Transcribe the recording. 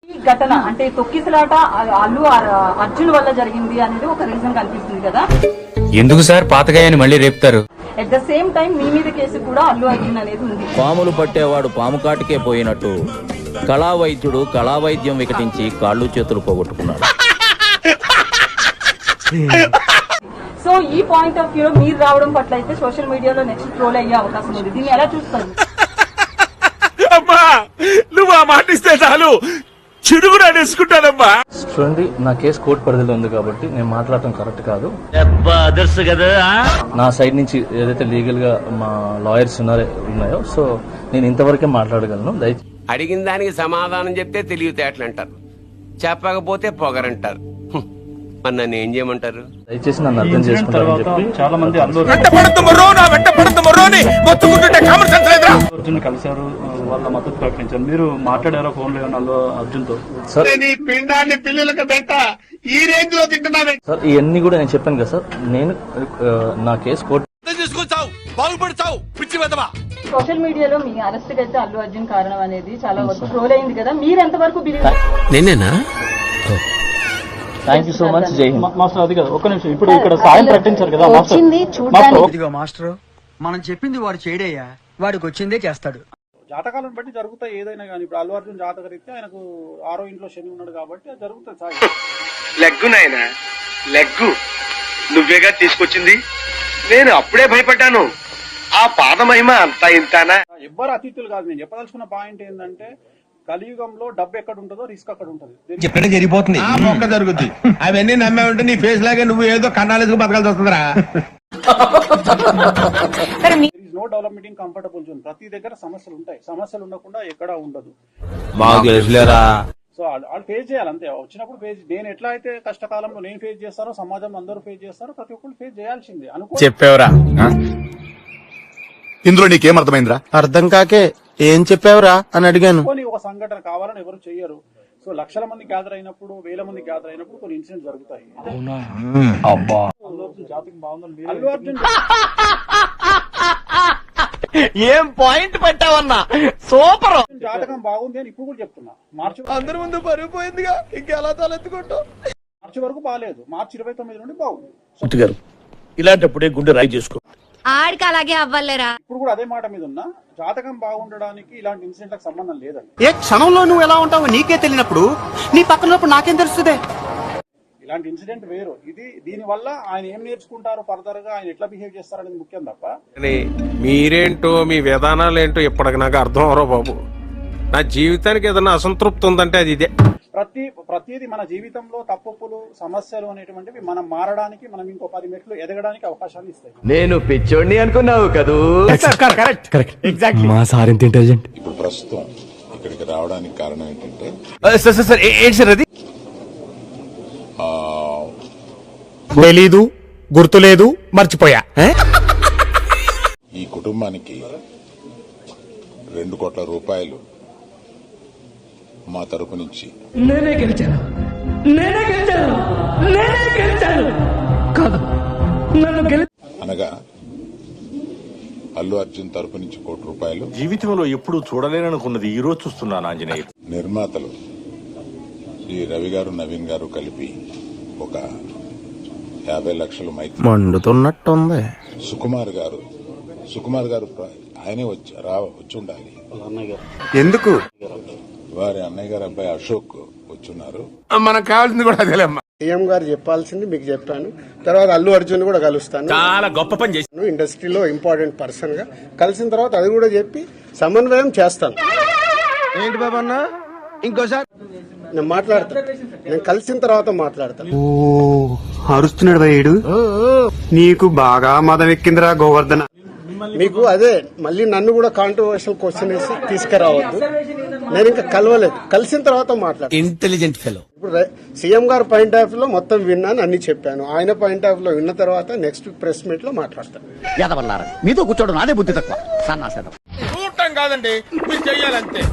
ఈ ఘటన అంటే తొక్కిసలాట అల్లు అర్జున్ వల్ల జరిగింది అనేది ఒక రీజన్ కనిపిస్తుంది కదా. ఎందుకు సార్ పాతగాయని మళ్ళీ రేపుతారు? అట్ ద సేమ్ టైం మీ మీద కేసు కూడా అల్లు అర్జున్ అనేది ఉంది. పాములు పట్టేవాడు పాము కాటికే పోయినట్టు కళా వైద్యుడు కళా వైద్యం వికటించి కాళ్ళు చేతులు పోగొట్టుకున్నాడు. సో ఈ పాయింట్ ఆఫ్ వ్యూ మీరు రావడం పట్ల అయితే సోషల్ మీడియాలో నెక్స్ట్ ట్రోల్ అయ్యే అవకాశం ఉంది. దీన్ని ఎలా చూస్తారు? అమ్మా నువ్వు ఆ మాట ఇస్తే చాలు చిడుగుడు అనేసుకుంటానమ్మా. చూడండి, నా కేసు కోర్టు పరిధిలో ఉంది కాబట్టి నేను మాట్లాడటం కరెక్ట్ కాదు. నా సైడ్ నుంచి ఏదైతే లీగల్ గా మా లాయర్స్ ఉన్నాయో సో నేను ఇంతవరకే మాట్లాడగలను. దయచేసి అడిగిన దానికి సమాధానం చెప్తే తెలివితేటలు అంటారు, చెప్పకపోతే పొగరంటారు. మరి నన్ను ఏం చేయమంటారు? దయచేసి నన్ను అర్థం చేసుకుంటారని చెప్పి చాలా మంది అర్జున్ కలిశారు, వాళ్ళ మద్దతు ప్రకటించారు. మీరు మాట్లాడారా ఫోన్ లో అల్లు అర్జున్ తో? సార్ పిల్లలకు పెట్ట ఈ రేంజ్ లో తింటున్నాను సార్, ఇవన్నీ కూడా నేను చెప్పాను కదా సార్. నేను నా కేసు కోర్టు తీసుకొచ్చావు, బాగుపడతావు పిచ్చి వెదవా. సోషల్ మీడియాలో మీ అరెస్ట్ అయితే అల్లు అర్జున్ కారణం అనేది చాలా వరకు ట్రోల్ అయింది కదా. మీరు ఎంతవరకు బిలీవ్? నేనేనా? Thank you so much. జై హింద్. మాస్టర్ అది కదా, ఒక్క నిమిషం. ఇప్పుడు ఇక్కడ సాయం ప్రకటించారు కదా మాస్టర్, మనం చెప్పింది వాడు చేయడయ్యా, వాడికి వచ్చిందే చేస్తాడు. జాతకాలను బట్టి జరుగుతాయి ఏదైనా కానీ. ఇప్పుడు అల్లు అర్జున్ జాతక రీత్యా ఆయనకు 6వ ఇంట్లో శని ఉన్నాడు కాబట్టి అది జరుగుతుంది. సార్ లెగ్గు నాయనా లెగ్గు నువ్వేగా తీసుకొచ్చింది, నేను అప్పుడే భయపడ్డాను. ఆ పాద మహిమ అంతా ఇంతానా? ఎవ్వరు అతిథులు కాదు. నేను చెప్పదలుచుకున్న పాయింట్ ఏంటంటే కలియుగంలో డబ్బు ఎక్కడ ఉంటుందో రిస్క్ అక్కడ ఉంటుంది. చెప్పడం జరిగిపోతుంది, మొక్క జరుగుతుంది. అవన్నీ నమ్మే ఉంటే నీ ఫేస్ లాగే నువ్వు ఏదో కన్నాలేసుకు బతకాల్సి వస్తుందిరా. No development comfortable zone. ప్రతి దగ్గర సమస్యలు ఉంటాయి, సమస్యలు ఉండకుండా ఎక్కడా ఉండదు. సో వాళ్ళు ఫేస్ చేయాలి అంతే. వచ్చినప్పుడు ఫేస్, నేను ఎట్లా అయితే కష్టకాలంలో నేను ఫేస్ చేస్తానో సమాజం అందరూ ఫేస్ చేస్తారో ప్రతి ఒక్కరు ఫేస్ చేయాల్సిందే. చెప్పావురా? ఇందులో నీకేం అర్థమైందిరా? అర్థం కాకే ఏం చెప్పావురా అని అడిగాను. కొన్ని ఒక సంఘటన కావాలని ఎవరు చెయ్యరు. సో లక్షల మంది గ్యాదర్ అయినప్పుడు, వేల మంది గ్యాదర్ అయినప్పుడు కొన్ని ఇన్సిడెంట్స్ జరుగుతాయి. జాతకం బాగుందని అల్లు అర్జున్ ఏం పాయింట్ పెట్టావన్నా, సూపర్. జాతకం బాగుంది అని ఇప్పుడు కూడా చెప్తున్నా. మార్చి అందరి ముందు పరిగిపోయిందిగా, ఇంకెలా తలెత్తుకుంటావు? మార్చి వరకు బాగాలేదు, మార్చి 29 నుండి బాగుంది. ఇలాంటప్పుడే గుండె రాయి చేసుకో. ఆడికి అలాగే అవ్వలేరా? ఇప్పుడు కూడా అదే మాట మీద ఉన్నా. జాతకం బాగుండడానికి ఇలాంటి ఇన్సిడెంట్లకు సంబంధం లేదండి. ఏ క్షణంలో నువ్వు ఎలా ఉంటావో నీకే తెలియనప్పుడు నీ పక్కన నాకేం తెలుస్తుంది? ఇలాంటి ఇన్సిడెంట్ వేరు. ఇది దీని వల్ల ఆయన ఏం నేర్చుకుంటారో, ఫర్దర్ గా ఆయన ఎట్లా బిహేవ్ చేస్తారనేది ముఖ్యం తప్ప మీరేంటో మీ విధానాలు ఏంటో ఇప్పటికి నాకు అర్థం అవరో బాబు. నా జీవితానికి ఏదైనా అసంతృప్తి ఉందంటే అది ఇదే. ప్రతిదీ మన జీవితంలో తప్పులు, సమస్యలు అనేటువంటివి మనం మారడానికి, మనం ఇంకో 10 మెట్లు ఎదగడానికి అవకాశాలు ఇస్తాయి. నేను పిచ్చోడిని అనుకున్నావు కదూ? మా సార్ ఇంత ఇంటెలిజెంట్. ఇప్పుడు ప్రస్తుతం ఇక్కడికి రావడానికి కారణం ఏంటంటే ఏంటి సార్ అది? తెలీదు, గుర్తులేదు, మర్చిపోయా. ఈ కుటుంబానికి 2 కోట్ల రూపాయలు మా తరపు నుంచి అనగా అల్లు అర్జున్ తరపు నుంచి 1 కోటి రూపాయలు. జీవితంలో ఎప్పుడు చూడలేననుకున్నది ఈ రోజు చూస్తున్నాను ఆంజనేయ. నిర్మాతలు శ్రీ రవి గారు, నవీన్ గారు కలిపి ఒక 50 లక్షలు మైత్రి మండుతున్నట్టుంది. సుకుమార్ గారు ఆయనే వచ్చి ఉండాలి. ఎందుకు? వారి అన్నయ్య గారు అబ్బాయి అశోక్ వచ్చున్నారు. మనకు కావాల్సింది కూడా అదేలేమ్మా. సీఎం గారు చెప్పాల్సింది మీకు చెప్పాను. తర్వాత అల్లు అర్జున్ కూడా కలుస్తాను. చాలా గొప్ప పని చేశాను. ఇండస్ట్రీలో ఇంపార్టెంట్ పర్సన్ గా కలిసిన తర్వాత అది కూడా చెప్పి సమన్వయం చేస్తాను. ఏంటి బాబా అన్న ఇంకోసారి నేను మాట్లాడతాను. నేను కలిసిన తర్వాత మాట్లాడతాను. అరుస్తున్నాడు భయ్యుడు, నీకు బాగా మదం ఎక్కిందిరా గోవర్ధన. మీకు అదే మళ్ళీ నన్ను కూడా కాంట్రవర్షియల్ క్వశ్చన్ వేసి తీసుకురావద్దు. నేను ఇంకా కలవలేదు, కలిసిన తర్వాత మాట్లాడతాను. Intelligent fellow. ఇప్పుడు సీఎం గారు పాయింట్ ఆఫ్ లో మొత్తం విన్నాను, అన్ని చెప్పాను. ఆయన పాయింట్ ఆఫ్ లో విన్న తర్వాత నెక్స్ట్ ప్రెస్ మీట్ లో మాట్లాడతాను. మీతో కూర్చోవడం నాదే బుద్ధి తక్కువ. చూడటం కాదండి, మీరు చెయ్యాలంతే.